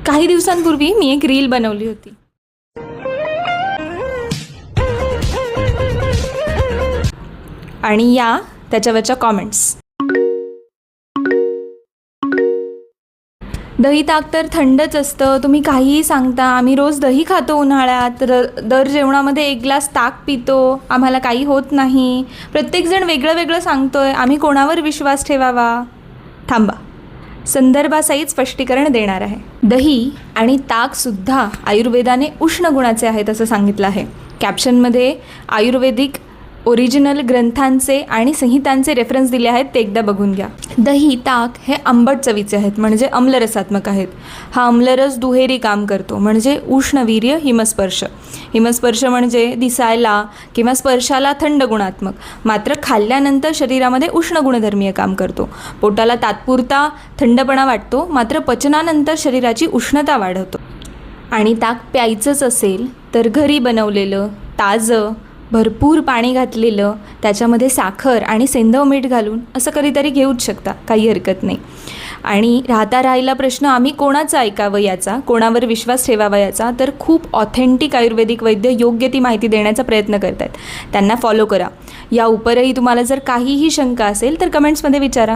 काही दिवसांपूर्वी मी एक रील बनवली होती. आणि या त्याच्यावरच्या कॉमेंट्स. दही ताक तर थंडच असतं, तुम्ही काहीही सांगता. आम्ही रोज दही खातो उन्हाळ्यात, दर जेवणामध्ये 1 ग्लास ताक पितो, आम्हाला काही होत नाही. प्रत्येकजण वेगळं वेगळं सांगतोय, आम्ही कोणावर विश्वास ठेवावा. थांबा, संदर्भासहित स्पष्टीकरण देणार आहे. दही आणि ताकसुद्धा आयुर्वेदाने उष्ण गुणाचे आहेत असं सांगितलं आहे. कॅप्शनमध्ये आयुर्वेदिक ओरिजिनल ग्रंथांचे आणि संहितांचे रेफरन्स दिले आहेत, ते एकदा बघून घ्या. दही ताक हे आंबट चवीचे आहेत, म्हणजे अम्लरसात्मक आहेत. हा अम्लरस दुहेरी काम करतो, म्हणजे उष्णवीर्य हिमस्पर्श. हिमस्पर्श म्हणजे दिसायला किंवा स्पर्शाला थंड गुणात्मक, मात्र खाल्ल्यानंतर शरीरामध्ये उष्ण गुणधर्मीय काम करतो. पोटाला तात्पुरता थंडपणा वाटतो, मात्र पचनानंतर शरीराची उष्णता वाढवतो. आणि ताक प्यायचंच असेल तर घरी बनवलेलं, ताजं, भरपूर पाणी घातलेलं, त्याच्यामध्ये साखर आणि सेंधव मीठ घालून असं कधीतरी घेऊच शकता, काही हरकत नाही. आणि राहिला प्रश्न आम्ही कोणाचं ऐकावं याचा, कोणावर विश्वास ठेवावा याचा, तर खूप ऑथेंटिक आयुर्वेदिक वैद्य योग्य ती माहिती देण्याचा प्रयत्न करत आहेत. त्यांना फॉलो करा. या उपरही तुम्हाला जर काहीही शंका असेल तर कमेंट्समध्ये विचारा.